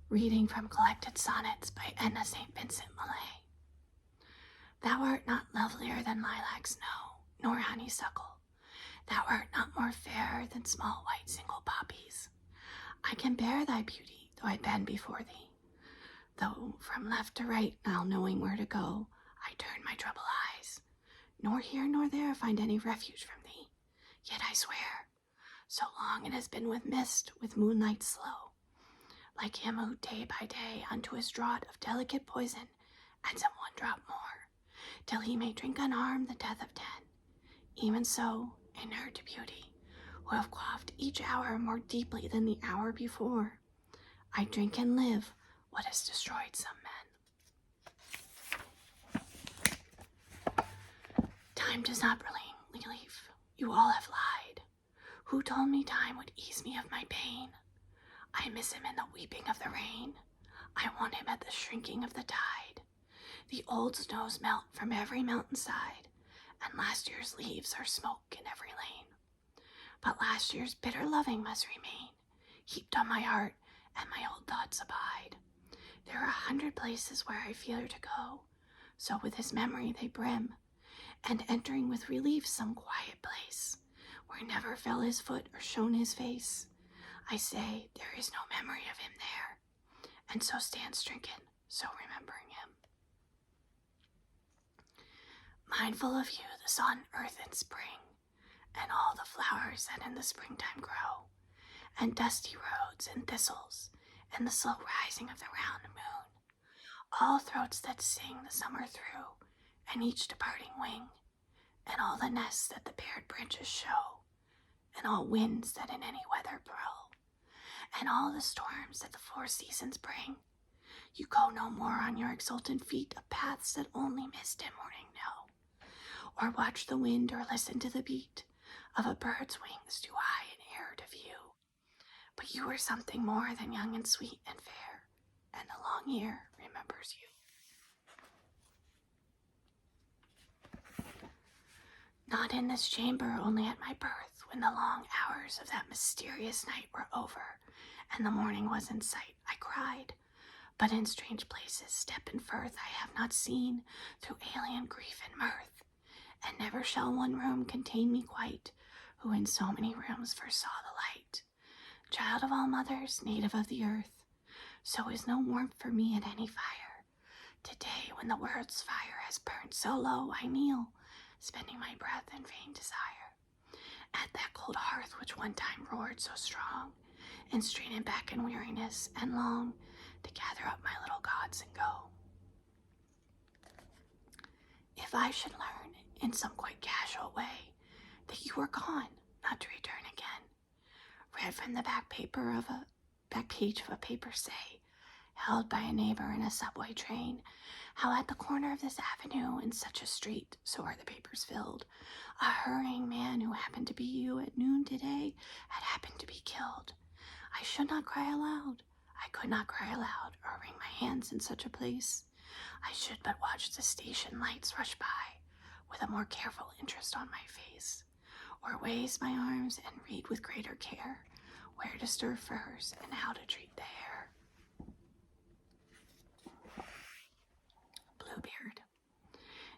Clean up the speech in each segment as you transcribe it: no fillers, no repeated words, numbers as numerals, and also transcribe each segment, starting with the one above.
Reading from Collected Sonnets by Edna St. Vincent Millay. Thou art not lovelier than lilac snow, nor honeysuckle. Thou art not more fair than small white single poppies. I can bear thy beauty, though I bend before thee. Though from left to right, now knowing where to go, I turn my troubled eyes, nor here nor there find any refuge from thee. Yet I swear, so long it has been with mist, with moonlight slow, like him who day by day unto his draught of delicate poison adds in one drop more, till he may drink unharmed the death of 10. Even so, in her to beauty, who have quaffed each hour more deeply than the hour before, I drink and live what has destroyed some men. Time does not bring relief. You all have lied. Who told me time would ease me of my pain? I miss him in the weeping of the rain. I want him at the shrinking of the tide. The old snows melt from every mountainside, and last year's leaves are smoke in every lane. But last year's bitter loving must remain, heaped on my heart, and my old thoughts abide. There are 100 places where I fear to go, so with his memory they brim, and entering with relief some quiet place, where never fell his foot or shone his face, I say there is no memory of him there, and so stand stricken, so remembering him. Mindful of you, the sun, earth, and spring, and all the flowers that in the springtime grow, and dusty roads and thistles, and the slow rising of the round moon, all throats that sing the summer through, and each departing wing, and all the nests that the bared branches show, and all winds that in any weather blow, and all the storms that the 4 seasons bring. You go no more on your exultant feet of paths that only mist and morning know, or watch the wind or listen to the beat of a bird's wings too high in air to view. But you are something more than young and sweet and fair, and the long year remembers you. Not in this chamber, only at my birth, when the long hours of that mysterious night were over, and the morning was in sight, I cried. But in strange places, step and firth, I have not seen, through alien grief and mirth, and never shall one room contain me quite, who in so many rooms foresaw the light. Child of all mothers, native of the earth, so is no warmth for me at any fire. Today, when the world's fire has burned so low, I kneel, spending my breath in vain desire, at that cold hearth which one time roared so strong, and straining back in weariness, and long to gather up my little gods and go. If I should learn, in some quite casual way, that you are gone, not to return again, read from the back page of a paper, say, held by a neighbor in a subway train, how at the corner of this avenue, in such a street, so are the papers filled, a hurrying man who happened to be you at noon today had happened to be killed. I should not cry aloud. I could not cry aloud or wring my hands in such a place. I should but watch the station lights rush by with a more careful interest on my face, or raise my arms and read with greater care where to stir furs and how to treat the hair. Bluebeard.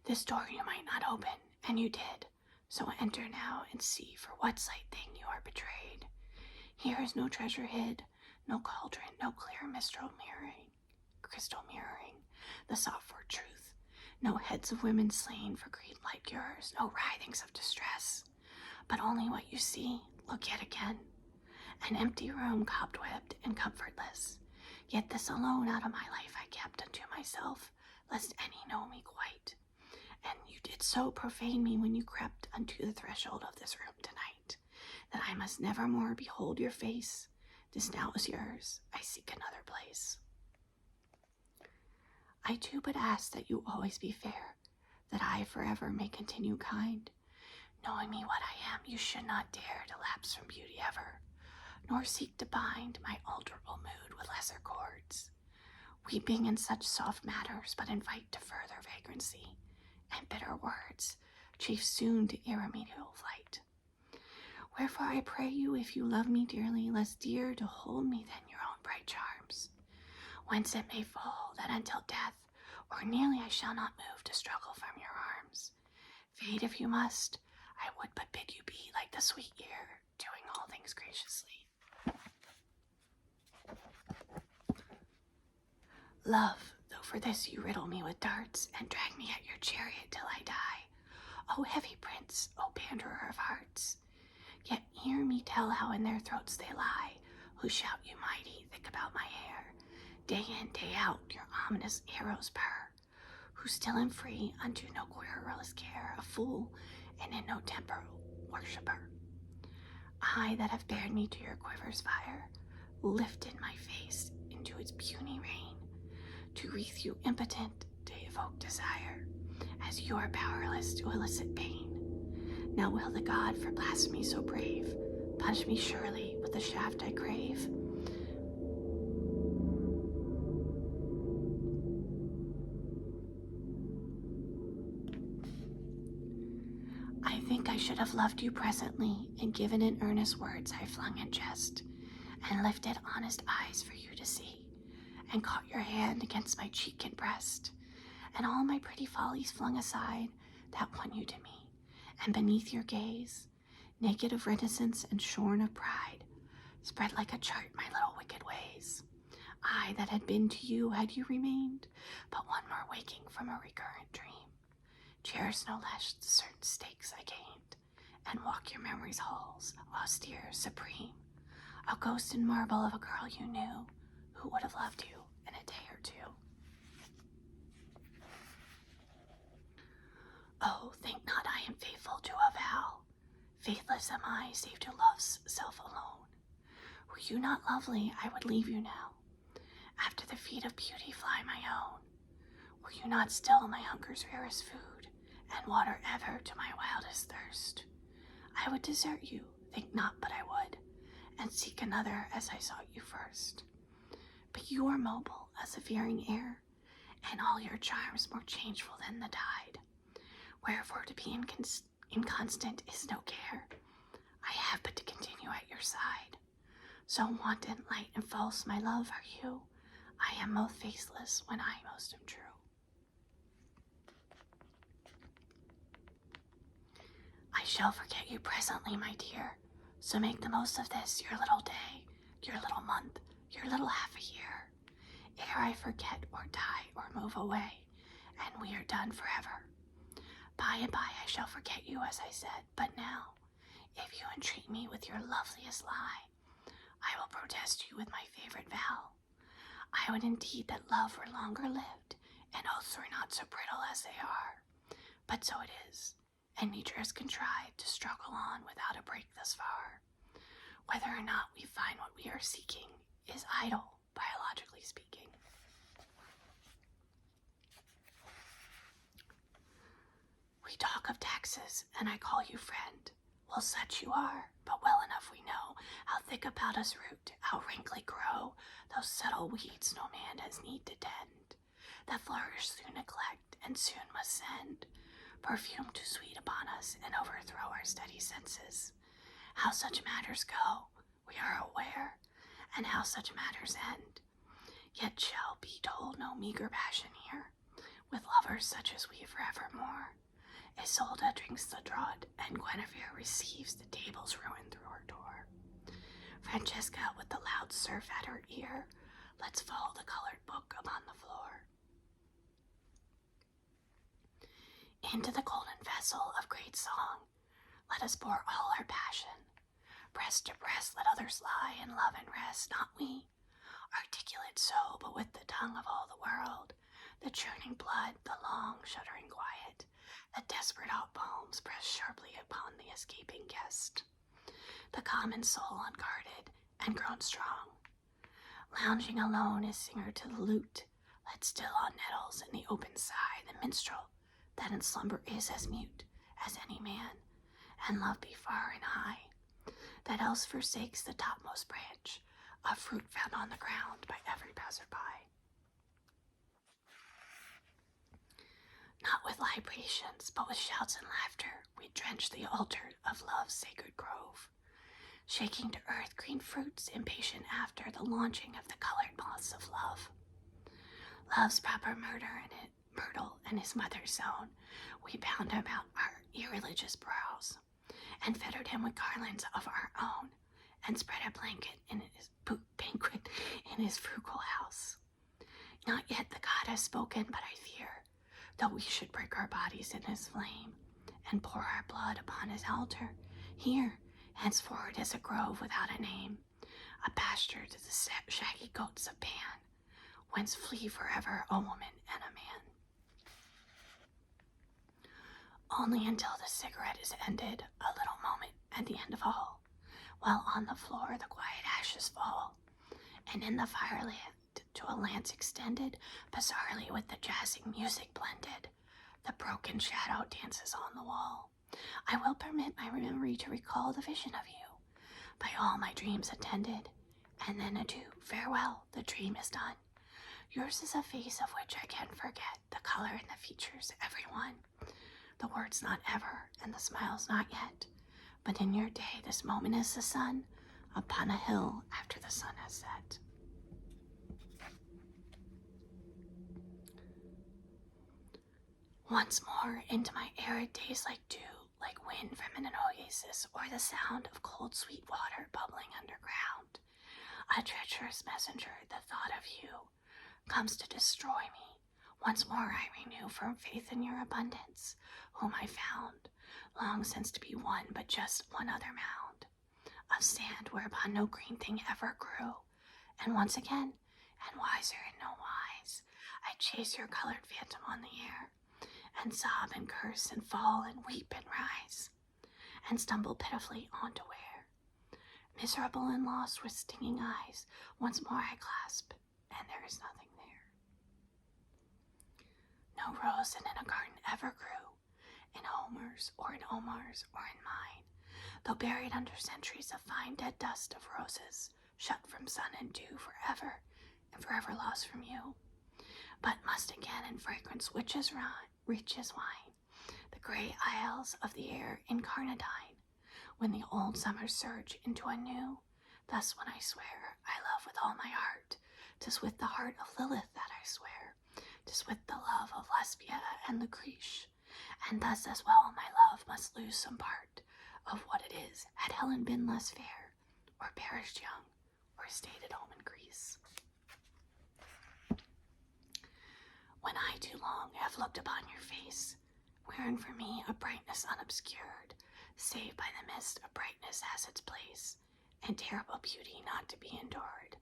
This door you might not open, and you did, so enter now and see for what slight thing you are betrayed. Here is no treasure hid, no cauldron, no clear crystal mirroring the sought for truth, no heads of women slain for greed like yours, no writhings of distress, but only what you see. Look yet again, an empty room, cobwebbed and comfortless. Yet this alone out of my life I kept unto myself, lest any know me quite. And you did so profane me when you crept unto the threshold of this room tonight, that I must never more behold your face. This now is yours, I seek another place. I do but ask that you always be fair, that I forever may continue kind. Knowing me what I am, you should not dare to lapse from beauty ever, nor seek to bind my alterable mood with lesser cords. Weeping in such soft matters but invite to further vagrancy, and bitter words, chief soon to irremediable flight. Wherefore I pray you, if you love me dearly, less dear to hold me than your own bright charms, whence it may fall that until death, or nearly I shall not move to struggle from your arms. Fade if you must, I would but bid you be like the sweet year, doing all things graciously. Love, though for this you riddle me with darts, and drag me at your chariot till I die, O heavy prince, O banderer of hearts, yet hear me tell how in their throats they lie, who shout you mighty thick about my hair. Day in, day out, your ominous arrows purr, who still and free, unto no querulous care, a fool, and in no temper worshipper. I that have bared me to your quiver's fire, lifted my face into its puny rain, to wreath you impotent, to evoke desire, as you are powerless to elicit pain. Now will the God for blasphemy so brave punish me surely with the shaft I crave? I think I should have loved you presently, and given in earnest words I flung in jest, and lifted honest eyes for you to see, and caught your hand against my cheek and breast, and all my pretty follies flung aside, that won you to me, and beneath your gaze, naked of reticence and shorn of pride, spread like a chart my little wicked ways. I that had been to you had you remained, but one more waking from a recurrent dream. Cherish no less the certain stakes I gained, and walk your memory's halls, austere, supreme, a ghost in marble of a girl you knew, who would have loved you in a day or two. Oh, think not I am faithful to a vow. Faithless am I, save to love's self alone. Were you not lovely, I would leave you now. After the feet of beauty fly my own. Were you not still my hunger's rarest food, and water ever to my wildest thirst? I would desert you, think not but I would, and seek another as I sought you first. But you are mobile as the veering air, and all your charms more changeful than the tide. Wherefore to be inconstant is no care. I have but to continue at your side. So wanton, light, and false my love are you. I am most faithless when I most am true. I shall forget you presently, my dear, so make the most of this your little day, your little month, your little half a year, ere I forget or die or move away, and we are done forever. By and by I shall forget you, as I said, but now, if you entreat me with your loveliest lie, I will protest you with my favorite vow. I would indeed that love were longer lived, and oaths were not so brittle as they are. But so it is, and nature has contrived to struggle on without a break thus far. Whether or not we find what we are seeking is idle, biologically speaking. We talk of taxes, and I call you friend. Well, such you are, but well enough we know how thick about us root, how rankly grow those subtle weeds no man has need to tend, that flourish through neglect and soon must send perfume too sweet upon us and overthrow our steady senses. How such matters go, we are aware, and how such matters end. Yet shall be told no meager passion here, with lovers such as we forevermore. Isolde drinks the draught, and Guinevere receives the table's ruin through her door. Francesca, with the loud surf at her ear, lets fall the colored book upon the floor. Into the golden vessel of great song, let us pour all our passion. Breast to breast let others lie in love and rest, not we, articulate so, but with the tongue of all the world, the churning blood, the long shuddering quiet, the desperate hot palms press sharply upon the escaping guest. The common soul unguarded and grown strong, lounging alone as singer to the lute, let still on nettles in the open sigh the minstrel, that in slumber is as mute as any man, and love be far and high, that else forsakes the topmost branch, a fruit found on the ground by every passer-by. Not with libations, but with shouts and laughter, we drench the altar of love's sacred grove, shaking to earth green fruits impatient after the launching of the colored moths of love. Love's proper myrtle and his mother's zone, we bound about our irreligious brows, and fettered him with garlands of our own, and spread a blanket in his banquet in his frugal house. Not yet the god has spoken, but I fear, though we should break our bodies in his flame, and pour our blood upon his altar, here, henceforward is a grove without a name, a pasture to the shaggy goats of Pan, whence flee forever a woman and a man. Only until the cigarette is ended, a little moment at the end of all, while on the floor the quiet ashes fall, and in the fireland to a lance extended, bizarrely with the jazzing music blended, the broken shadow dances on the wall. I will permit my memory to recall the vision of you, by all my dreams attended, and then adieu, farewell, the dream is done. Yours is a face of which I can forget the color and the features, every one, the words not ever, and the smiles not yet, but in your day this moment is the sun upon a hill after the sun has set. Once more into my arid days like dew, like wind from an oasis, or the sound of cold sweet water bubbling underground. A treacherous messenger, the thought of you, comes to destroy me. Once more I renew firm faith in your abundance, whom I found, long since to be one, but just one other mound of sand whereupon no green thing ever grew. And once again, and wiser in no wise, I chase your colored phantom on the air, and sob and curse and fall and weep and rise, and stumble pitifully on to where, miserable and lost with stinging eyes, once more I clasp, and there is nothing there. No rose in a garden ever grew, in Homer's or in Omar's or in mine, though buried under centuries of fine dead dust of roses, shut from sun and dew forever, and forever lost from you, but must again in fragrance rich as wine, the gray isles of the air incarnadine, when the old summers surge into a new. Thus when I swear I love with all my heart, 'tis with the heart of Lilith that I swear, 'tis with the love of Lesbia and Lucrece, and thus as well my love must lose some part of what it is, had Helen been less fair, or perished young, or stayed at home in Greece. When I too long have looked upon your face, wherein for me a brightness unobscured, save by the mist a brightness has its place, and terrible beauty not to be endured,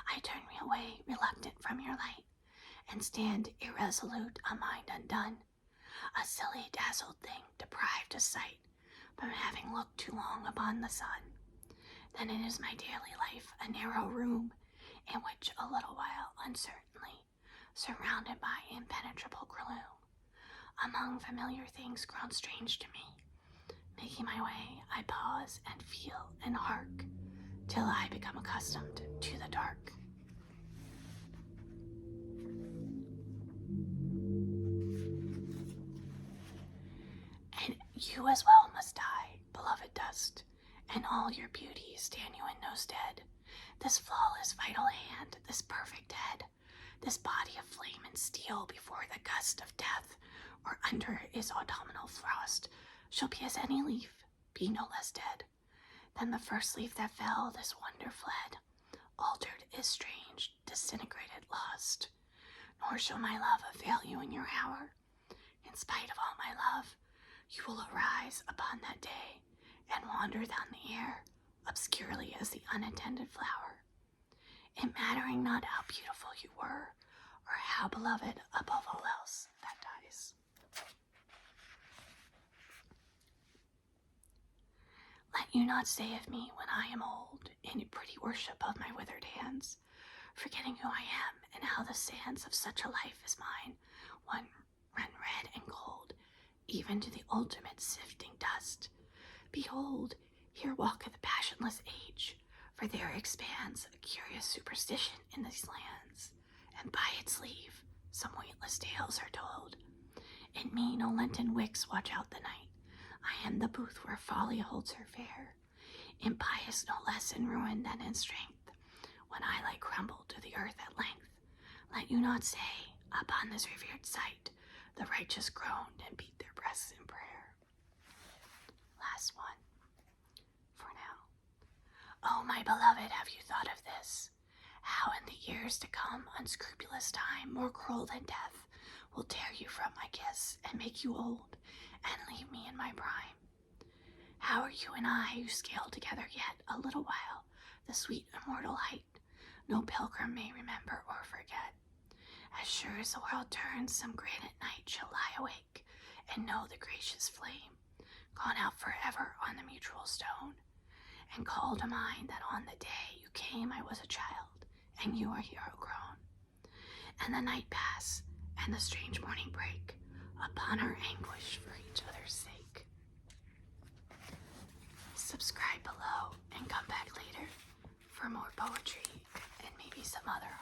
I turn me away reluctant from your light, and stand irresolute, a mind undone, a silly dazzled thing deprived of sight, from having looked too long upon the sun. Then it is my daily life a narrow room, in which a little while uncertainly, surrounded by impenetrable gloom, among familiar things grown strange to me, making my way, I pause and feel and hark, till I become accustomed to the dark. And you as well must die, beloved dust, and all your beauty stand you in no stead. This flawless vital hand, this perfect head, this body of flame and steel before the gust of death, or under his autumnal frost, shall be as any leaf, be no less dead than the first leaf that fell. This wonder fled, altered, estranged, disintegrated, lost. Nor shall my love avail you in your hour. In spite of all my love, you will arise upon that day and wander down the air, obscurely as the unattended flower, it mattering not how beautiful you were, or how beloved above all else that dies. Let you not say of me when I am old, in pretty worship of my withered hands, forgetting who I am and how the sands of such a life as mine run red and cold, even to the ultimate sifting dust. Behold, here walketh passionless age, for there expands a curious superstition in these lands, and by its leave some weightless tales are told. In me no Lenten wicks watch out the night. I am the booth where folly holds her fair, impious no less in ruin than in strength, when I lie crumbled to the earth at length. Let you not say Upon this revered sight, the righteous groaned and beat their breasts in prayer. Last one for now. Oh, my beloved, have you thought of this? How in the years to come, unscrupulous time, more cruel than death, will tear you from my kiss and make you old and leave me in my prime. How are you and I, who scale together yet a little while the sweet immortal height, no pilgrim may remember or forget. As sure as the world turns, some granite night shall lie awake and know the gracious flame gone out forever on the mutual stone, and call to mind that on the day you came I was a child, and you are hero grown. And the night pass, and the strange morning break upon our anguish for each other's sake. Subscribe below and come back later for more poetry and maybe some other